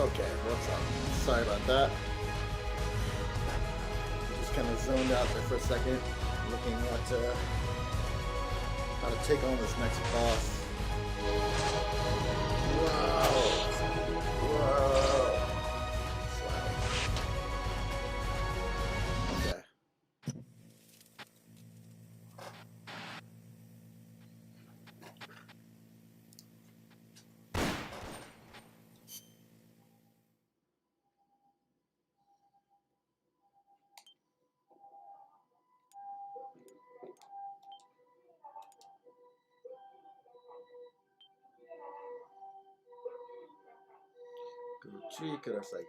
Okay, what's up? Sorry about that. Just kind of zoned out there for a second, looking at how to take on this next boss. Whoa! Whoa! Slap. Okay. Kurasai.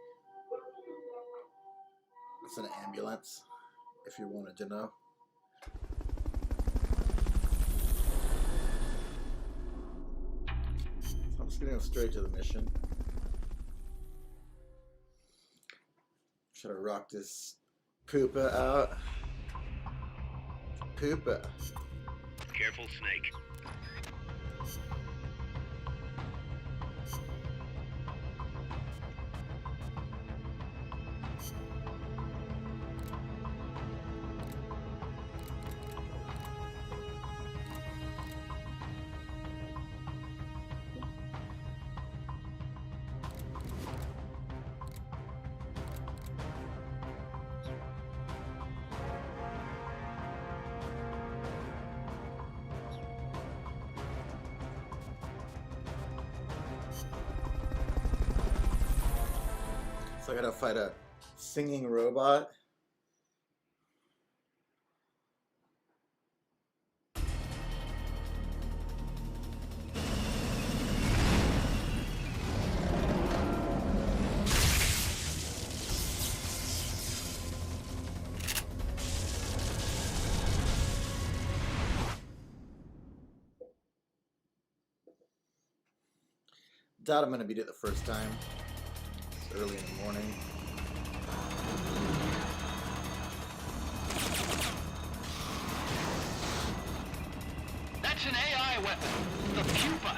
It's an ambulance, if you wanted to know. So I'm just gonna go straight to the mission. Should I rock this Poopa out? Poopa. Careful, Snake. So I gotta fight a singing robot. Doubt I'm gonna beat it the first time. It's early in the morning. That's an AI weapon, the Pupa.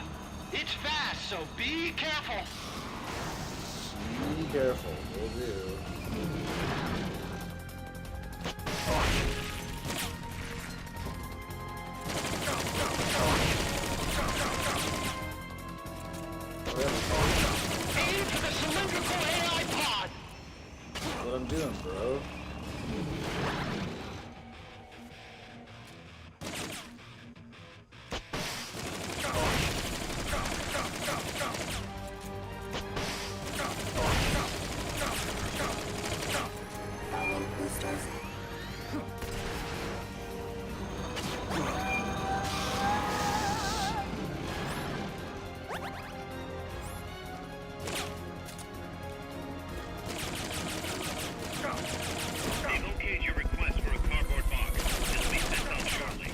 It's fast, so be careful. Be careful, will do. Aim for the cylindrical AI pod. That's what I'm doing, bro. They've okayed your request for a cardboard box. It'll be sent out shortly.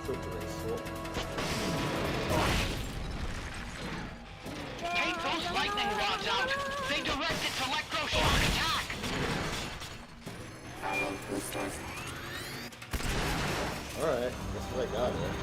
So graceful. Take those lightning rods out. They direct its electroshock attack. Alright, that's what I got here.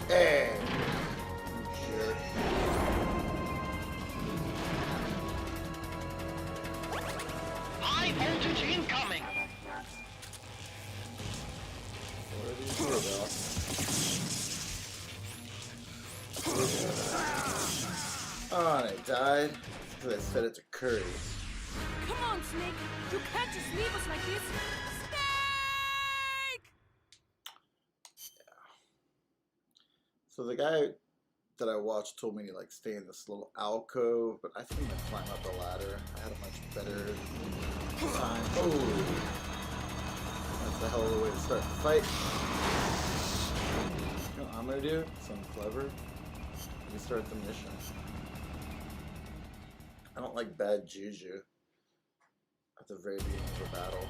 Hey! Jerk. High voltage incoming. What are these here, though? Oh, and it died because I set it to curry. Come on, Snake! You can't just leave us like this! Snake! So the guy that I watched told me to like stay in this little alcove, but I think I'm gonna climb up the ladder. I had a much better time. Oh, That's a hell of a way to start the fight. You know what I'm gonna do? Something clever. Let me start the mission. I don't like bad juju at the very beginning of a battle.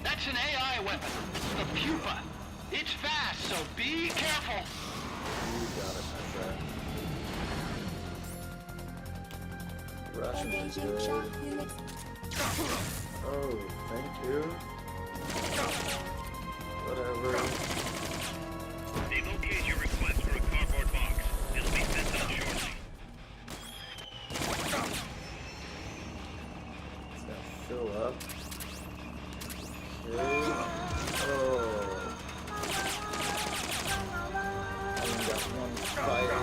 That's an AI weapon. The pupa. It's fast, so be careful. You got it, my friend. Rations are good. Oh, thank you. Whatever. They've okayed your request for a cardboard box. It'll be sent out shortly. It's gonna fill up. Okay. Oh. I only got one fire.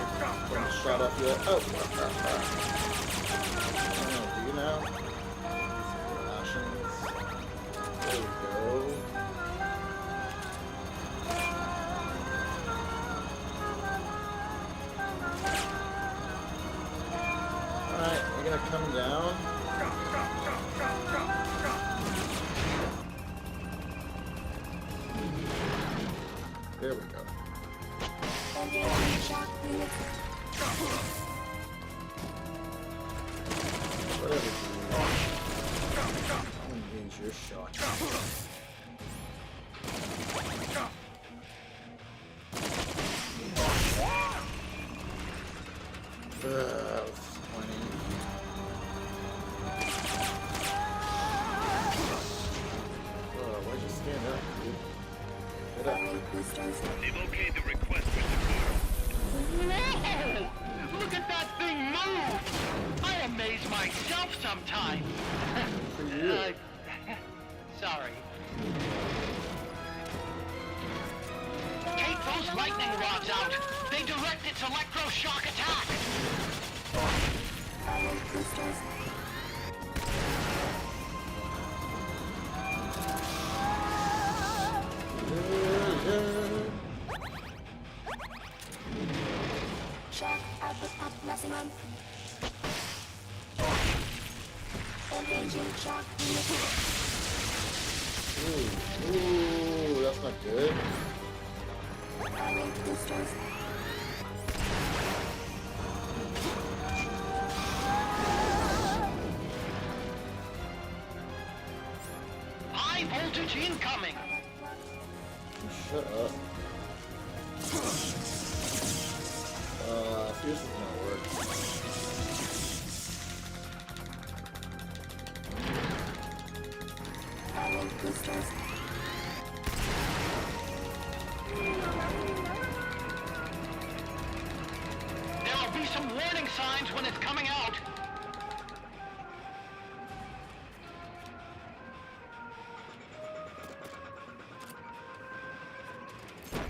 One shot up yet. Oh. Do you now? Rations. There we go. Alright, we're gonna come down. There we go. Whatever. I'll engage your shot. That was disappointing. Why'd you stand up, dude? Get up. They've okayed the request for support. Whoa! Look at that thing move! I amaze myself sometimes. For you. Sorry. Take those lightning rods out. They direct its electroshock attack. Shock output up maximum. Engaging shock unit. Ooh, that's not good. Firing boosters. High voltage incoming. Shut up. Fuse is gonna work. Firing boosters. There'll be some warning signs when it's coming out.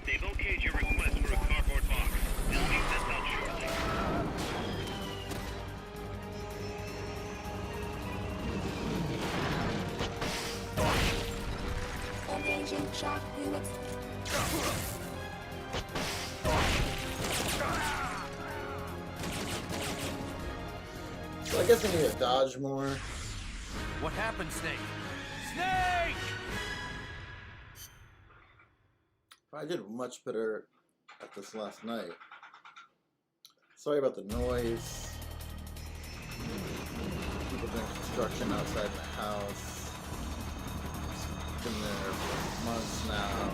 They've okayed your request for a cardboard box. It'll be sent out shortly. Engaging shock units. So I guess I need to dodge more. What happened, Snake? Snake! I did much better at this last night. Sorry about the noise. People doing construction outside my house. Been there for months now.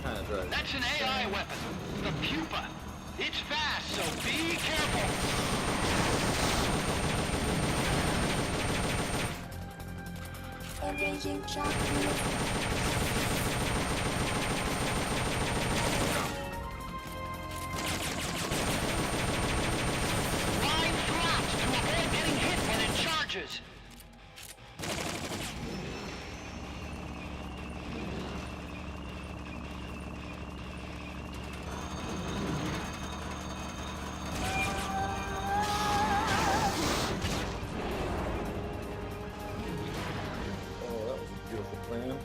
Kind of drives me That's an insane. AI weapon. The pupa. It's fast, so be careful. Engaging shock units. Line flaps to avoid getting hit when it charges. Oh, that was a beautiful plan.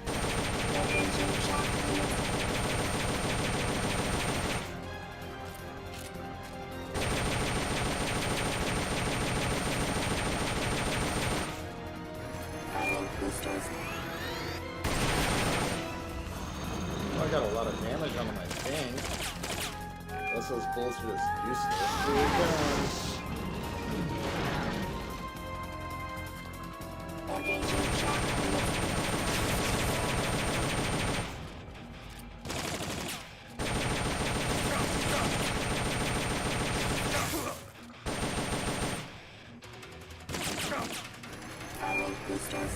I got a lot of damage on my tank. Unless those bullets are just useless. Here it comes. Engaging shock unit. Firing boosters.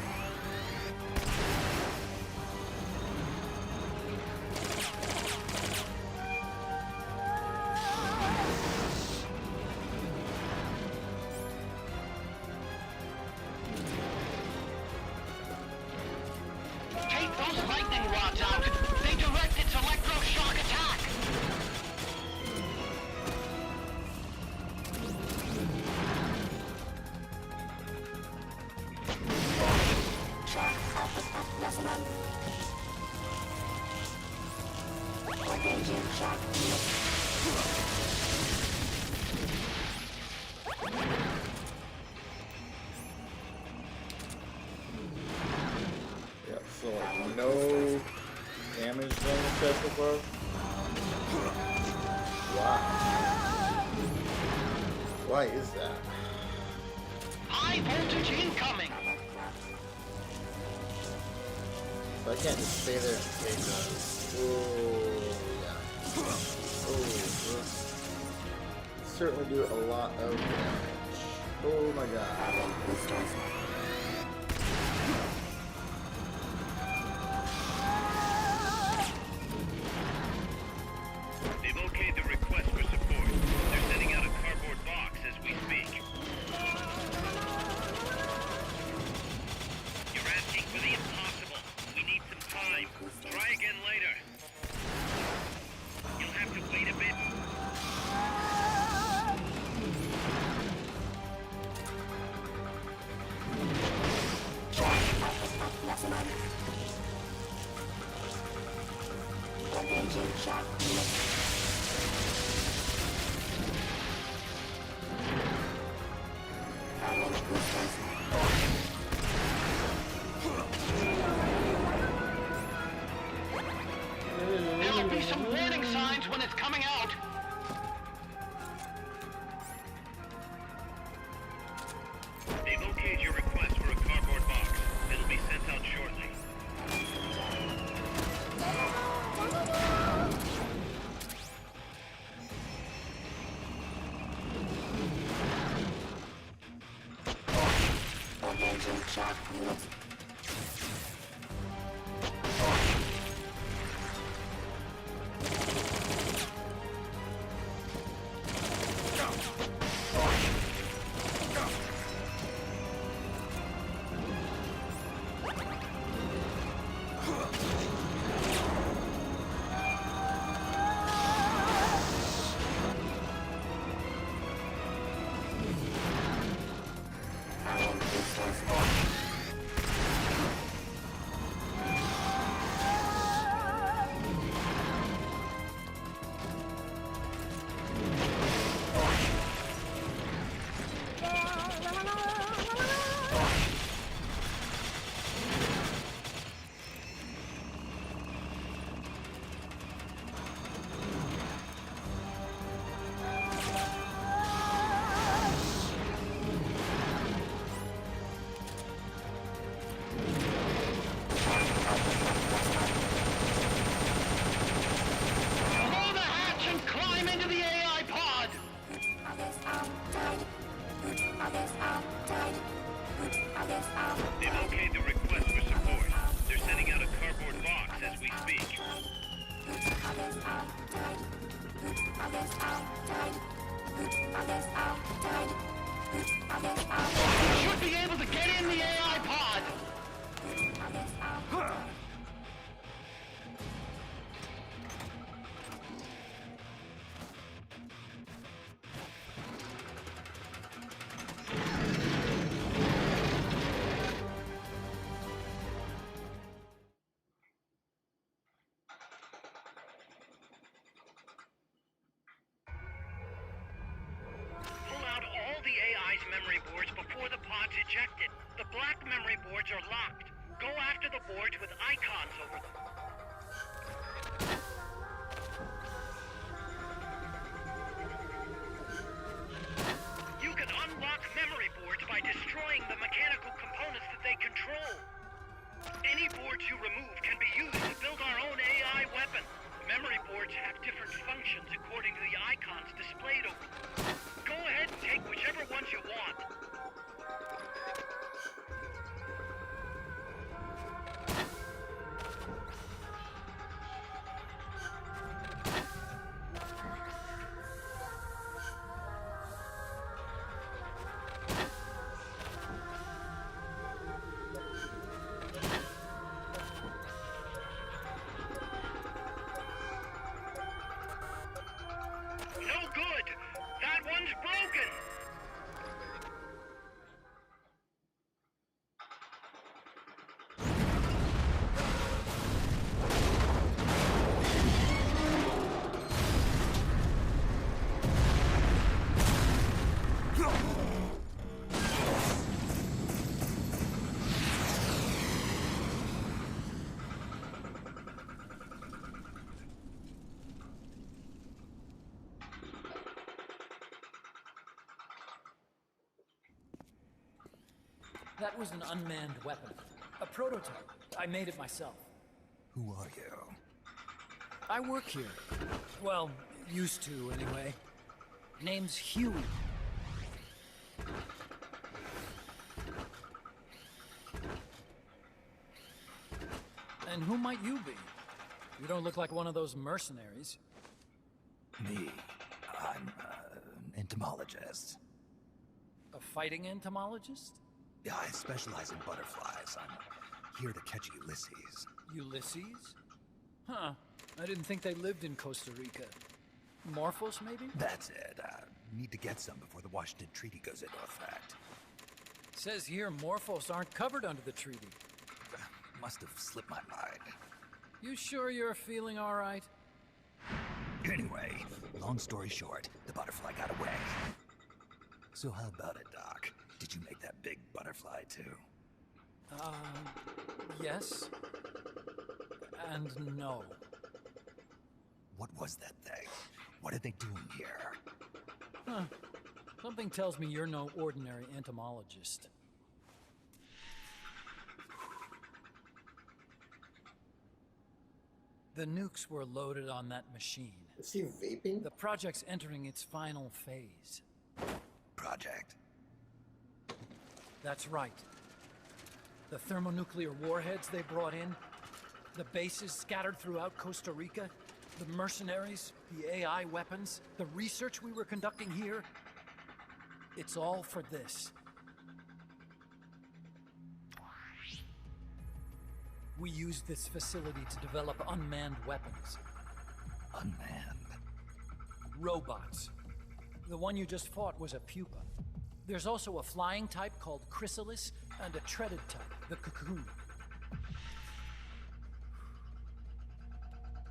Take those lightning rods out. They direct its electroshock attack. Shock alpha maximum. Engaging shock unit. Yeah, so like no damage during the chest above. Wow. Why is that? High voltage incoming. So I can't just stay there and take those. Oh, yeah. Oh, this certainly do a lot of damage. Oh my god. Boosters. They've okayed the request for support. They're sending out a cardboard box as we speak. You're asking for the impossible. We need some time. Try again later. You'll have to wait a bit. Shock alpha maximum. Engaging shock unit. Firing boosters. There'll be some warning signs when it's coming out. They've okayed your request for a cardboard box. It'll be sent out shortly. Engaging shock unit. Firing boosters. Blow the hatch and climb into the AI pod. Others outside. Others outside. Others outside. They've okayed the request for support. They're sending out a cardboard box as we speak. Others outside. Others outside. Others outside. Others outside. You should be able to get in the AI pod. Others outside. Pull out all the AI's memory boards before the pod's ejected. The black memory boards are locked. Go after the boards with icons over them. That was an unmanned weapon. A prototype. I made it myself. Who are you? I work here. Well, used to, anyway. Name's Huey. And who might you be? You don't look like one of those mercenaries. Me. I'm an entomologist. A fighting entomologist? Yeah, I specialize in butterflies. I'm here to catch Ulysses. Ulysses? Huh. I didn't think they lived in Costa Rica. Morphos, maybe? That's it. Need to get some before the Washington Treaty goes into effect. Says here Morphos aren't covered under the treaty. Must have slipped my mind. You sure you're feeling all right? Anyway, long story short, the butterfly got away. So how about it, Doc? Did you make that big butterfly too? Yes. And no. What was that thing? What are they doing here? Huh. Something tells me you're no ordinary entomologist. The nukes were loaded on that machine. Is he vaping? The project's entering its final phase. Project? That's right. The thermonuclear warheads they brought in, the bases scattered throughout Costa Rica, the mercenaries, the AI weapons, the research we were conducting here. It's all for this. We used this facility to develop unmanned weapons. Unmanned? Robots. The one you just fought was a pupa. There's also a flying type called Chrysalis and a treaded type, the Cocoon.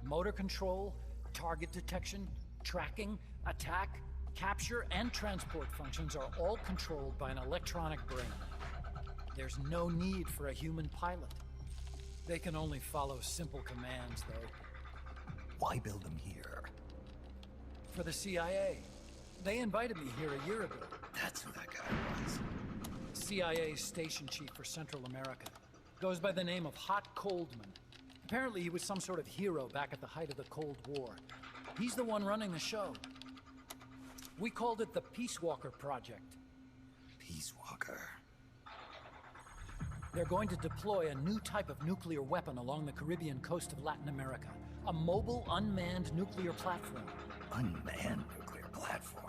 Motor control, target detection, tracking, attack, capture, and transport functions are all controlled by an electronic brain. There's no need for a human pilot. They can only follow simple commands, though. Why build them here? For the CIA. They invited me here a year ago. That's who that guy was. CIA's station chief for Central America. Goes by the name of Hot Coldman. Apparently he was some sort of hero back at the height of the Cold War. He's the one running the show. We called it the Peace Walker Project. Peace Walker. They're going to deploy a new type of nuclear weapon along the Caribbean coast of Latin America. A mobile, unmanned nuclear platform. Unmanned nuclear platform?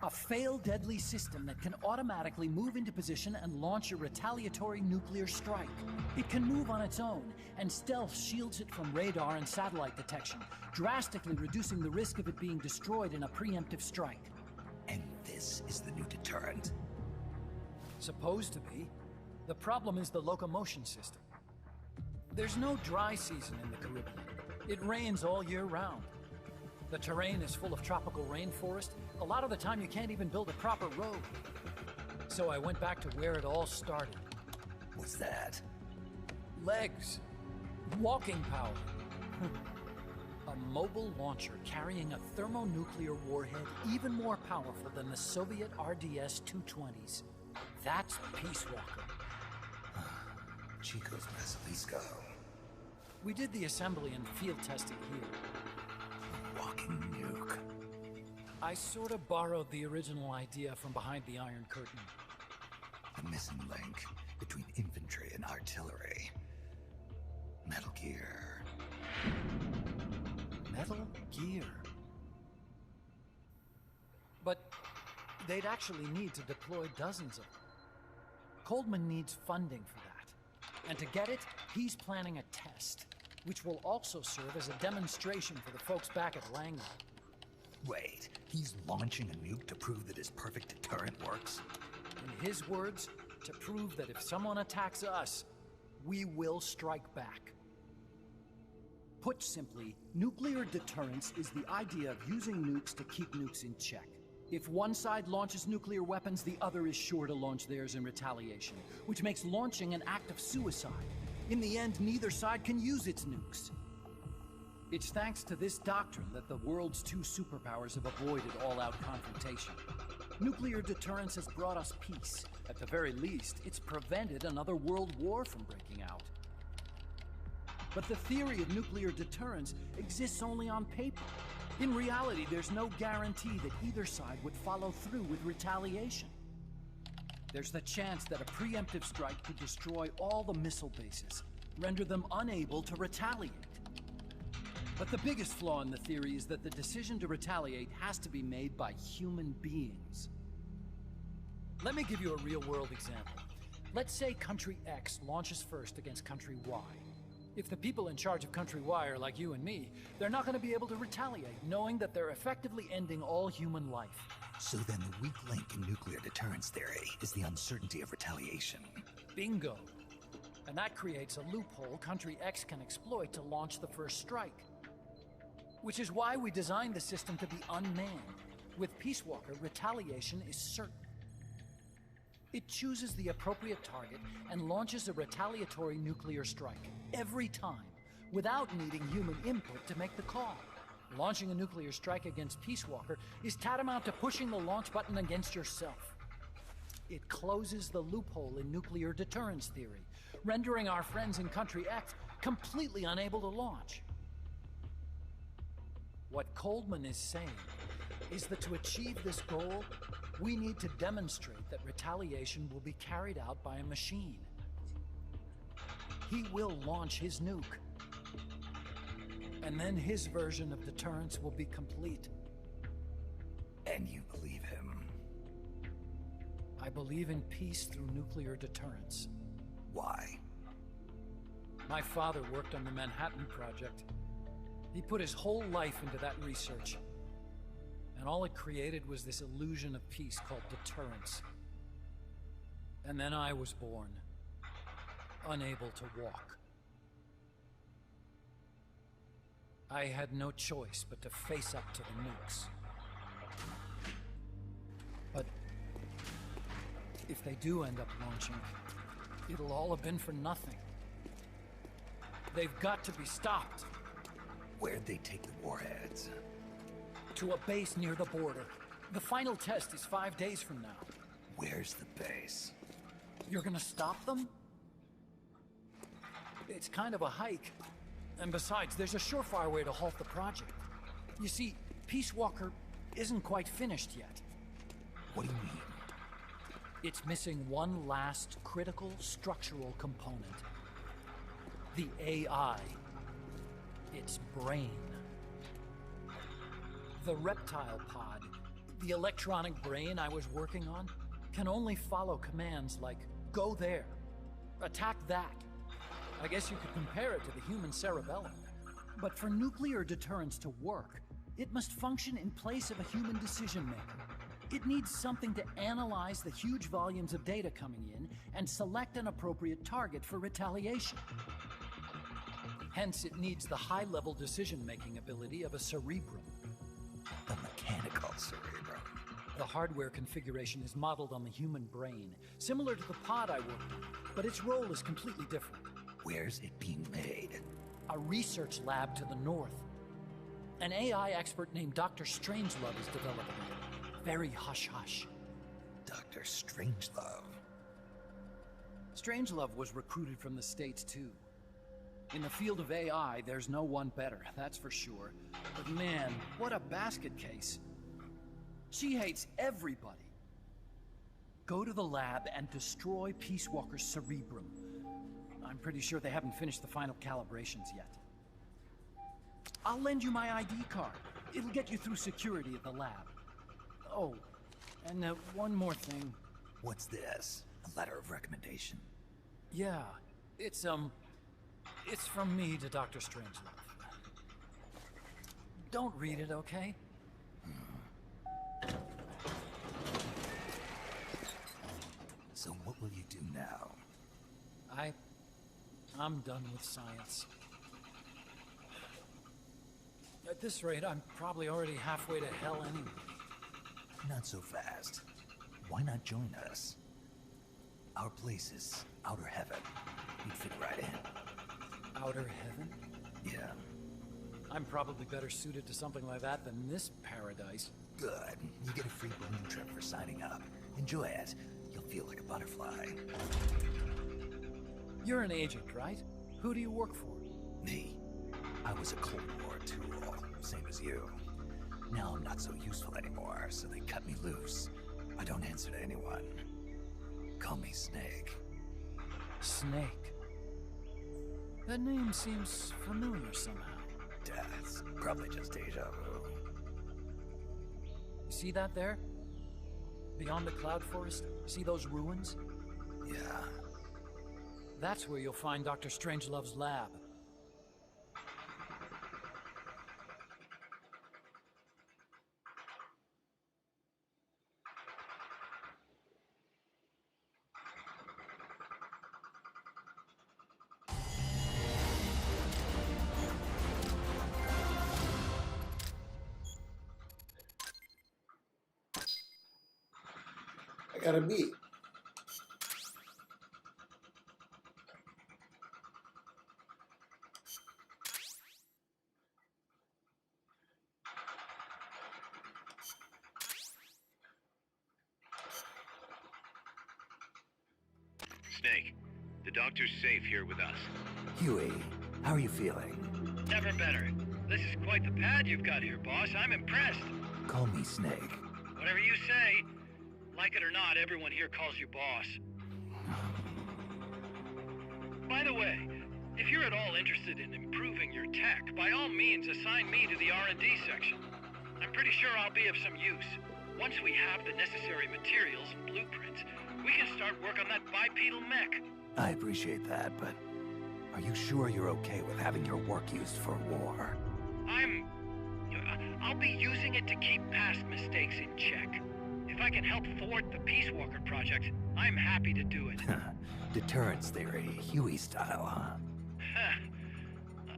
A fail-deadly system that can automatically move into position and launch a retaliatory nuclear strike. It can move on its own, and stealth shields it from radar and satellite detection, drastically reducing the risk of it being destroyed in a preemptive strike. And this is the new deterrent? Supposed to be. The problem is the locomotion system. There's no dry season in the Caribbean. It rains all year round. The terrain is full of tropical rainforest. A lot of the time you can't even build a proper road. So I went back to where it all started. What's that? Legs. Walking power. A mobile launcher carrying a thermonuclear warhead even more powerful than the Soviet RDS-220s. That's Peace Walker. Chico's Basilisco. We did the assembly and field testing here. Walking nuke. I sort of borrowed the original idea from behind the Iron Curtain. The missing link between infantry and artillery. Metal Gear. Metal Gear. But they'd actually need to deploy dozens of them. Coldman needs funding for that. And to get it, he's planning a test, which will also serve as a demonstration for the folks back at Langley. Wait, he's launching a nuke to prove that his perfect deterrent works? In his words, to prove that if someone attacks us, we will strike back. Put simply, nuclear deterrence is the idea of using nukes to keep nukes in check. If one side launches nuclear weapons, the other is sure to launch theirs in retaliation, which makes launching an act of suicide. In the end, neither side can use its nukes. It's thanks to this doctrine that the world's two superpowers have avoided all-out confrontation. Nuclear deterrence has brought us peace. At the very least, it's prevented another world war from breaking out. But the theory of nuclear deterrence exists only on paper. In reality, there's no guarantee that either side would follow through with retaliation. There's the chance that a preemptive strike could destroy all the missile bases, render them unable to retaliate. But the biggest flaw in the theory is that the decision to retaliate has to be made by human beings. Let me give you a real-world example. Let's say Country X launches first against Country Y. If the people in charge of Country Y are like you and me, they're not going to be able to retaliate, knowing that they're effectively ending all human life. So then the weak link in nuclear deterrence theory is the uncertainty of retaliation. Bingo. And that creates a loophole Country X can exploit to launch the first strike. Which is why we designed the system to be unmanned. With Peace Walker, retaliation is certain. It chooses the appropriate target and launches a retaliatory nuclear strike every time, without needing human input to make the call. Launching a nuclear strike against Peace Walker is tantamount to pushing the launch button against yourself. It closes the loophole in nuclear deterrence theory, rendering our friends in Country X completely unable to launch. What Coldman is saying is that to achieve this goal, we need to demonstrate that retaliation will be carried out by a machine. He will launch his nuke. And then his version of deterrence will be complete. And you believe him? I believe in peace through nuclear deterrence. Why? My father worked on the Manhattan Project. He put his whole life into that research. And all it created was this illusion of peace called deterrence. And then I was born, unable to walk. I had no choice but to face up to the nukes. But if they do end up launching, it'll all have been for nothing. They've got to be stopped. Where'd they take the warheads? To a base near the border. The final test is 5 days from now. Where's the base? You're gonna stop them? It's kind of a hike. And besides, there's a surefire way to halt the project. You see, Peace Walker isn't quite finished yet. What do you mean? It's missing one last critical structural component. The AI. Its brain. The reptile pod, the electronic brain I was working on, can only follow commands like, go there, attack that. I guess you could compare it to the human cerebellum. But for nuclear deterrence to work, it must function in place of a human decision maker. It needs something to analyze the huge volumes of data coming in and select an appropriate target for retaliation. Hence, it needs the high-level decision-making ability of a cerebrum. The mechanical cerebrum. The hardware configuration is modeled on the human brain, similar to the pod I worked on, but its role is completely different. Where's it being made? A research lab to the north. An AI expert named Dr. Strangelove is developing it. Very hush-hush. Dr. Strangelove. Strangelove was recruited from the States, too. In the field of AI, there's no one better, that's for sure. But man, what a basket case. She hates everybody. Go to the lab and destroy Peace Walker's cerebrum. I'm pretty sure they haven't finished the final calibrations yet. I'll lend you my ID card. It'll get you through security at the lab. Oh, and one more thing. What's this? A letter of recommendation? Yeah, it's from me to Dr. Strangelove. Don't read it, okay? So what will you do now? I'm done with science. At this rate, I'm probably already halfway to hell anyway. Not so fast. Why not join us? Our place is outer heaven. You'd fit right in. Outer heaven? Yeah. I'm probably better suited to something like that than this paradise. Good. You get a free balloon trip for signing up. Enjoy it. You'll feel like a butterfly. You're an agent, right? Who do you work for? Me? I was a Cold War tool, same as you. Now I'm not so useful anymore, so they cut me loose. I don't answer to anyone. Call me Snake. Snake. That name seems familiar somehow. That's probably just deja vu. You see that there? Beyond the cloud forest? See those ruins? Yeah. That's where you'll find Dr. Strangelove's lab. I got a beat. Snake, the doctor's safe here with us. Huey, how are you feeling? Never better. This is quite the pad you've got here, boss. I'm impressed. Call me Snake. Whatever you say. Like it or not, everyone here calls you boss. By the way, if you're at all interested in improving your tech, by all means assign me to the R&D section. I'm pretty sure I'll be of some use. Once we have the necessary materials and blueprints, we can start work on that bipedal mech. I appreciate that, but are you sure you're okay with having your work used for war? I'll be using it to keep past mistakes in check. If I can help thwart the Peace Walker project, I'm happy to do it. Deterrence theory, Huey style, huh?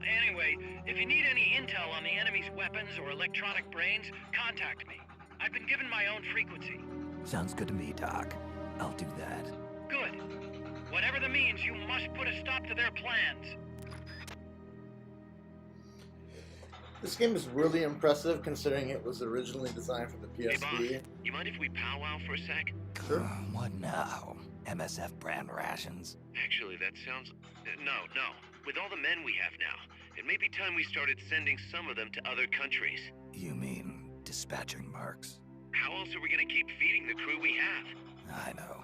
Anyway, if you need any intel on the enemy's weapons or electronic brains, contact me. I've been given my own frequency. Sounds good to me, Doc. I'll do that. Good. Whatever the means, you must put a stop to their plans. This game is really impressive considering it was originally designed for the Hey, PSP. boss, you mind if we powwow for a sec? Sure. What now? MSF brand rations? Actually, that sounds... No. With all the men we have now, it may be time we started sending some of them to other countries. You mean dispatching marks? How else are we gonna keep feeding the crew we have? I know.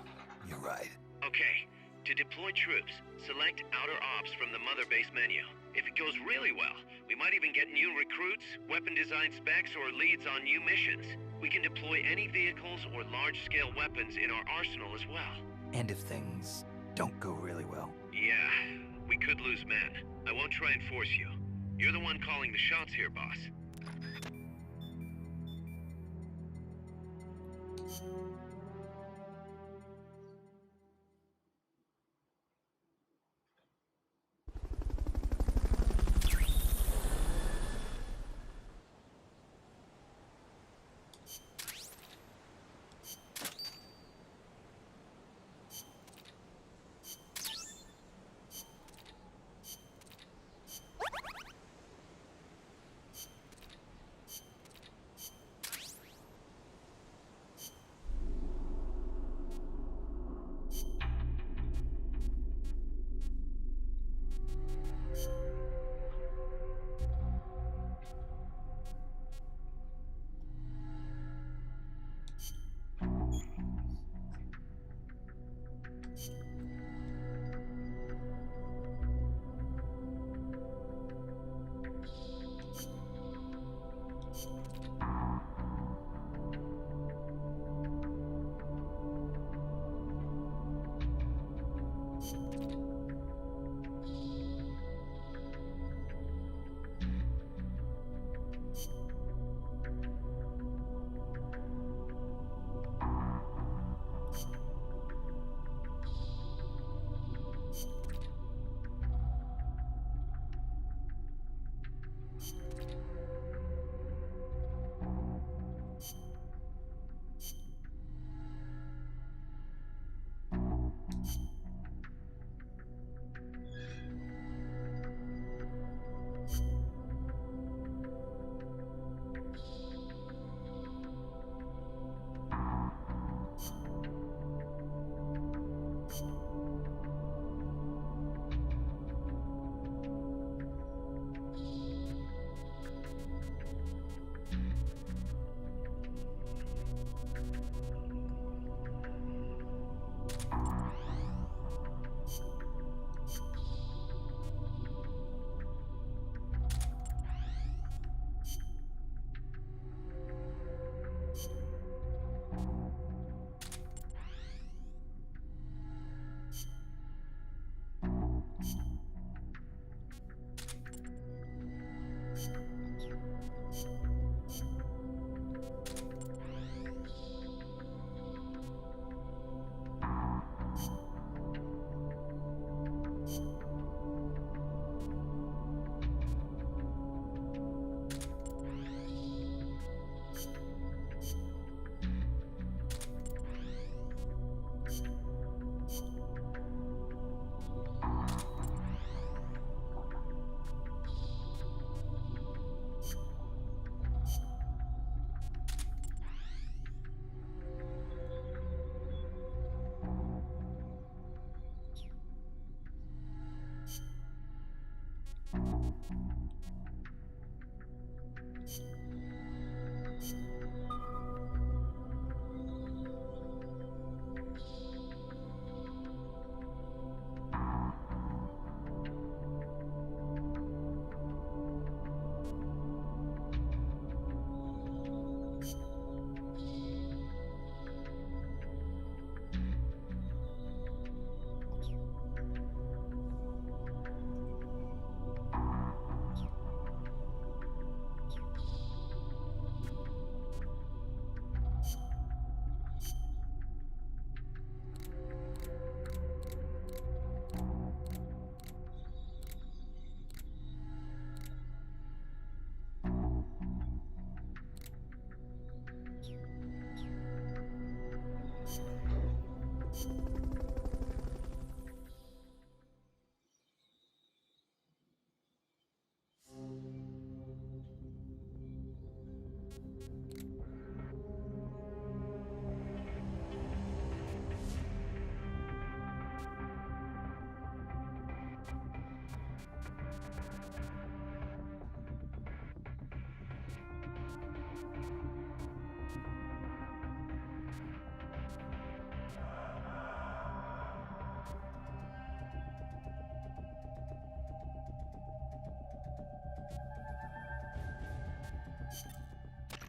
You're right. Okay, to deploy troops, select Outer Ops from the Mother Base menu. If it goes really well, we might even get new recruits, weapon design specs, or leads on new missions. We can deploy any vehicles or large-scale weapons in our arsenal as well. And if things don't go really well? Yeah, we could lose men. I won't try and force you. You're the one calling the shots here, boss.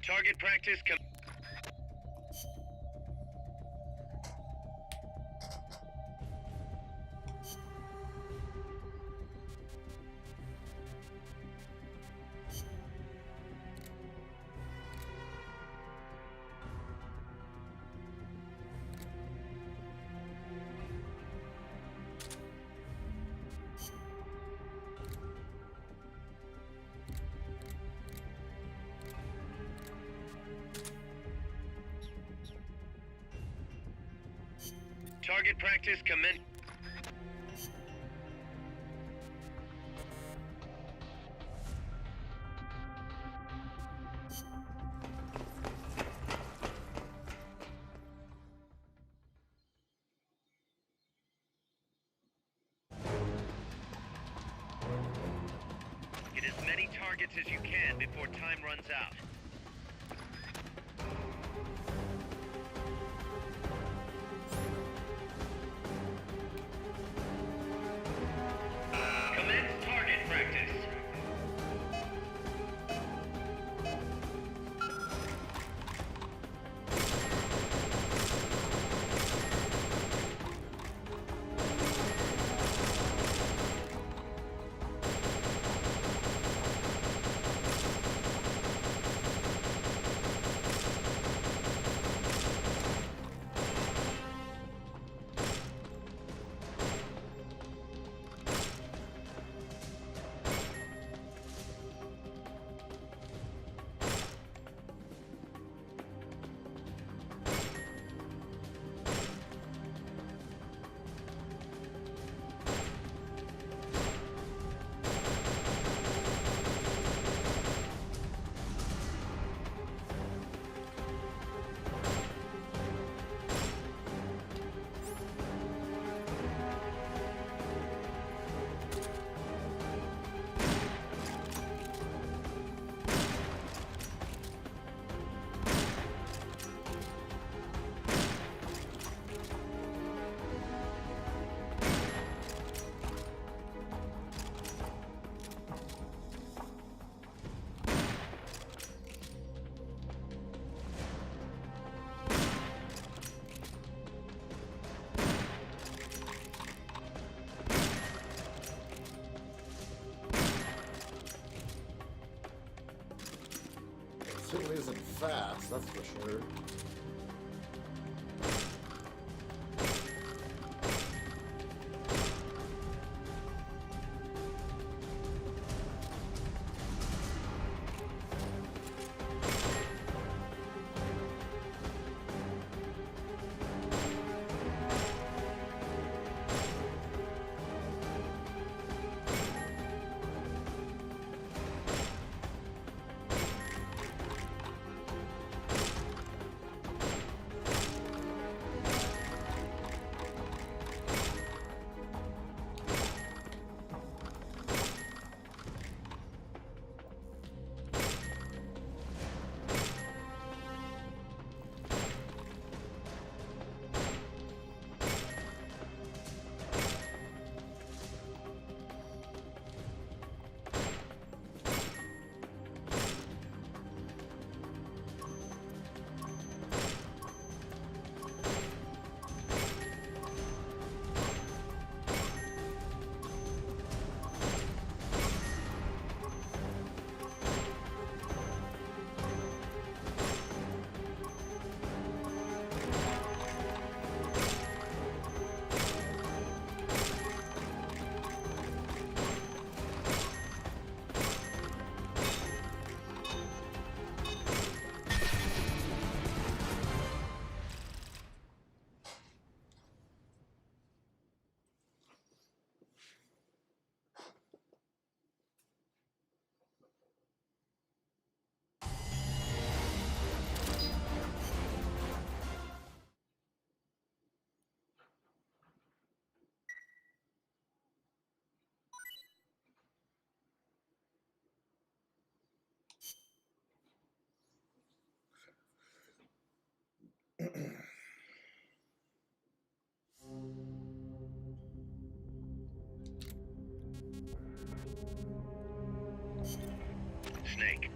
Target practice Target practice commence. Get as many targets as you can before time runs out. Commence target practice. Certainly isn't fast, that's for sure. Snake.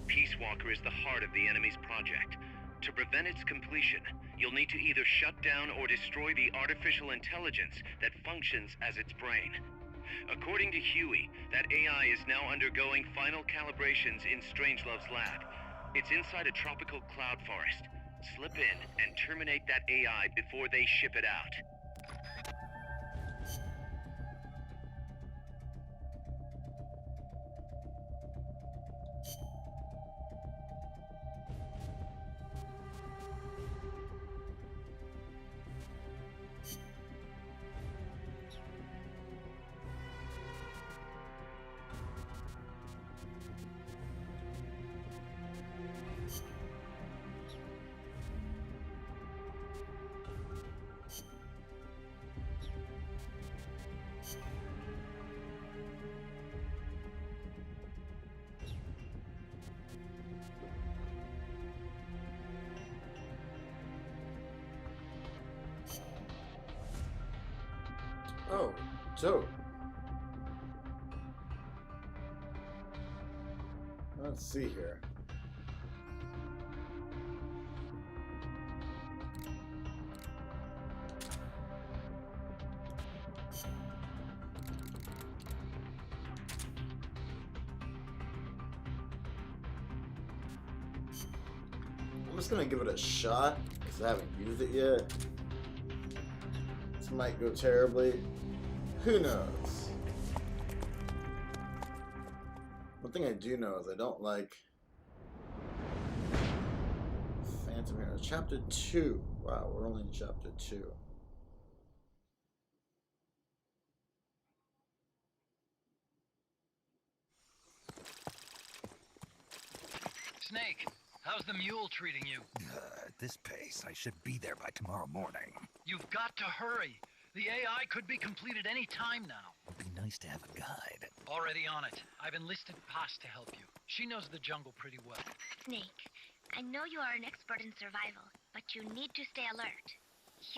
Peace Walker is the heart of the enemy's project. To prevent its completion, you'll need to either shut down or destroy the artificial intelligence that functions as its brain. According to Huey, that AI is now undergoing final calibrations in Strangelove's lab. It's inside a tropical cloud forest. Slip in and terminate that AI before they ship it out. Oh, dope. Let's see here. I'm just gonna give it a shot because I haven't used it yet. This might go terribly. Who knows? One thing I do know is I don't like Phantom Hero. Chapter 2. Wow, we're only in Chapter 2. Snake, how's the mule treating you? At this pace, I should be there by tomorrow morning. You've got to hurry. The AI could be completed any time now. It'd be nice to have a guide. Already on it. I've enlisted Paz to help you. She knows the jungle pretty well. Snake, I know you are an expert in survival, but you need to stay alert.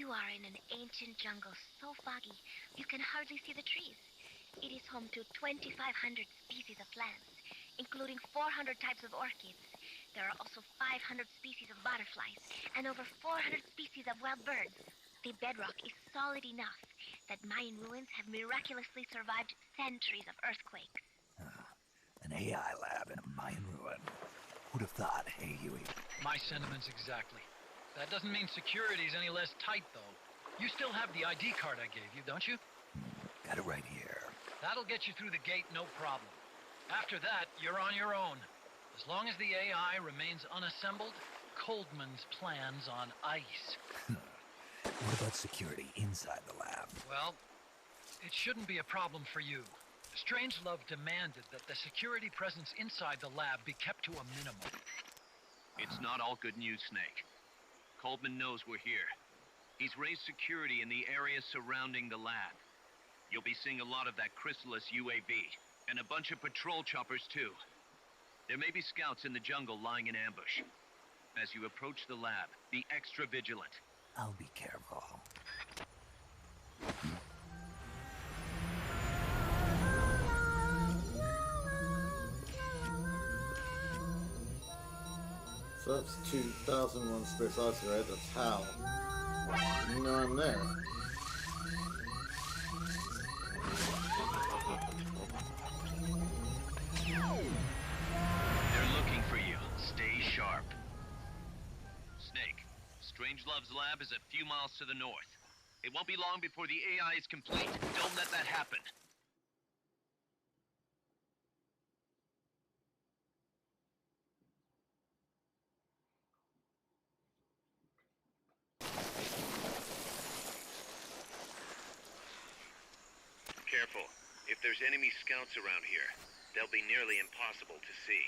You are in an ancient jungle so foggy, you can hardly see the trees. It is home to 2,500 species of plants, including 400 types of orchids. There are also 500 species of butterflies, and over 400 species of wild birds. The bedrock is solid enough that Mayan ruins have miraculously survived centuries of earthquakes. An AI lab in a Mayan ruin. Who'd have thought, hey, Huey? My sentiments exactly. That doesn't mean security's any less tight, though. You still have the ID card I gave you, don't you? Got it right here. That'll get you through the gate, no problem. After that, you're on your own. As long as the AI remains unassembled, Coldman's plan's on ice. What about security inside the lab? Well, it shouldn't be a problem for you. Strangelove demanded that the security presence inside the lab be kept to a minimum. It's not all good news, Snake. Coldman knows we're here. He's raised security in the area surrounding the lab. You'll be seeing a lot of that Chrysalis UAV, and a bunch of patrol choppers too. There may be scouts in the jungle lying in ambush. As you approach the lab, be extra vigilant. I'll be careful. So that's 2001 Space Odyssey, right? That's how. You know I'm there. They're looking for you. Stay sharp. Snake, Strangelove's lab is a few miles to the north. It won't be long before the AI is complete. Don't let that happen. Careful. If there's enemy scouts around here, they'll be nearly impossible to see.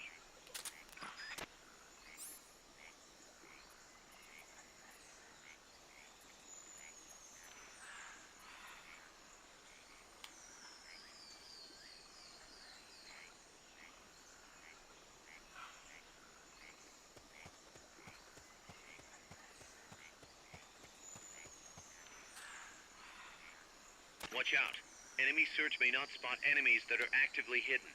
Watch out. Enemy search may not spot enemies that are actively hidden.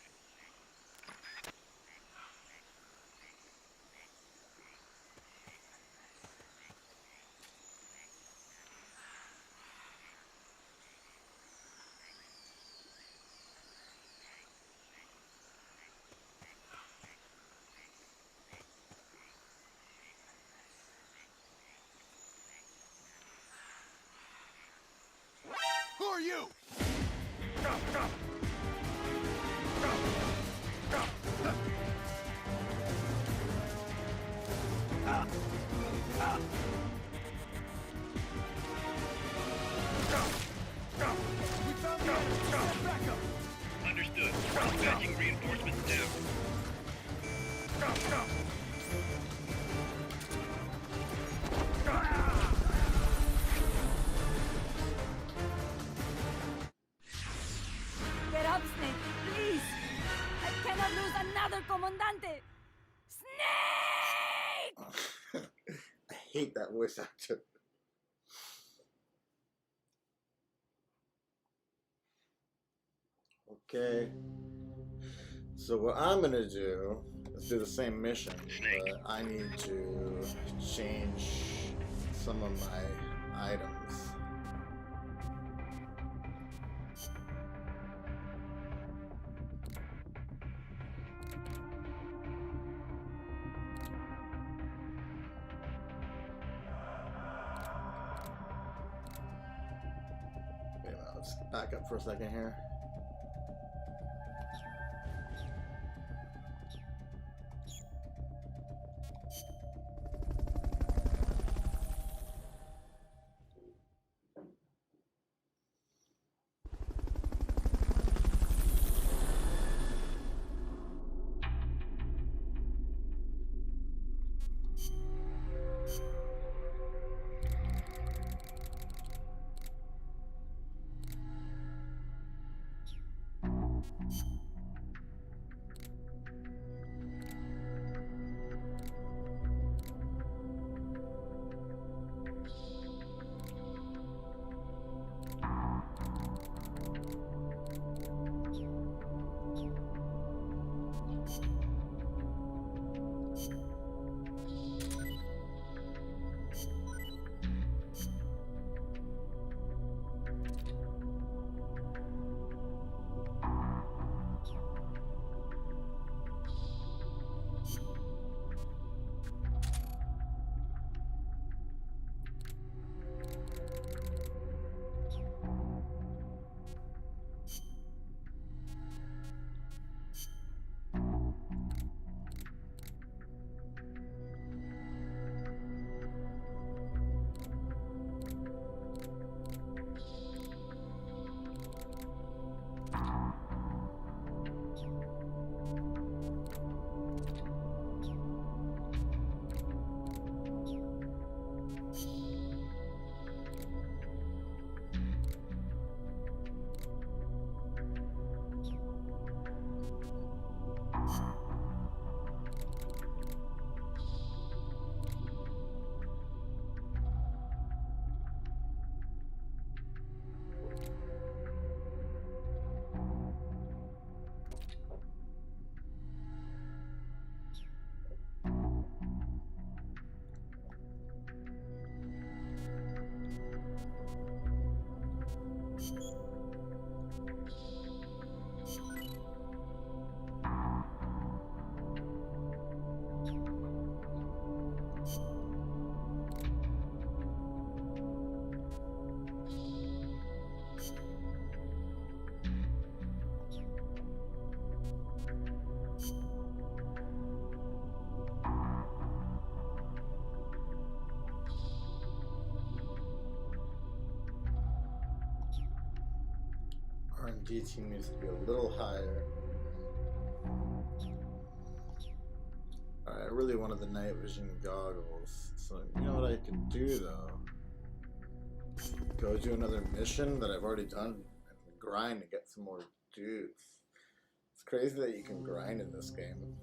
comandante! Snake! I hate that voice actor. Okay. So what I'm gonna do is do the same mission, but I need to change some of my items. Wait a minute, let's back up for a second here. R&D team needs to be a little higher. Alright, I really wanted the night vision goggles. So, you know what I can do though? Go do another mission that I've already done and grind to get some more dudes. It's crazy that you can grind in this game.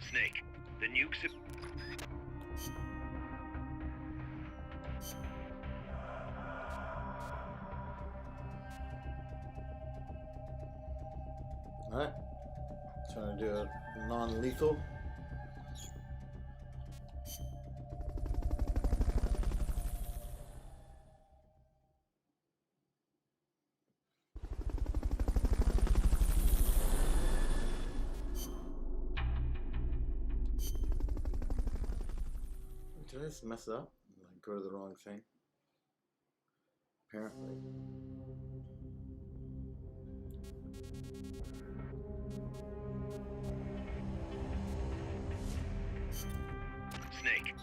Snake, the nukes have... Alright. Trying to do a non-lethal. Did I just mess up? Like, go to the wrong thing? Apparently. Snake.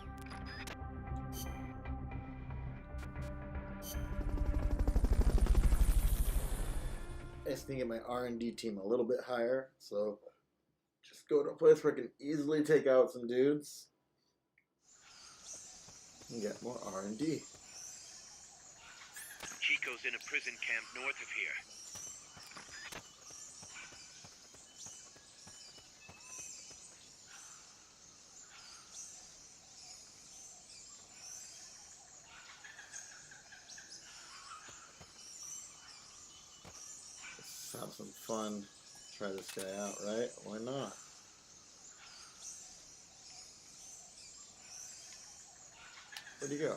I just need to get my R&D team a little bit higher, so just go to a place where I can easily take out some dudes and get more R&D. Chico's in a prison camp north of here. Let's have some fun. Try this guy out, right? Why not? Where'd he go?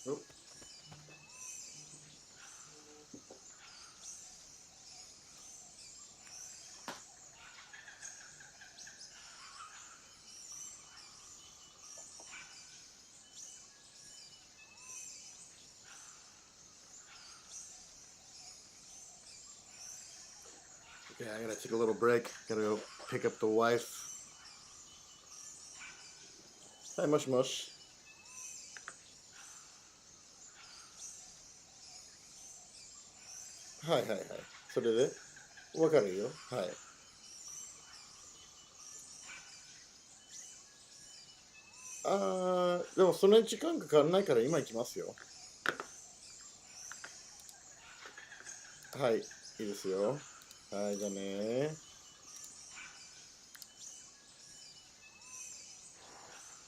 Oh. Okay, I gotta take a little break. Gotta go pick up the wife. Hi, Mush Mush. Hi, hi, hi. それでわかるよ。はい。でもそんなに時間かからないから今行きますよ。はい、いいですよ。はい、じゃあねー。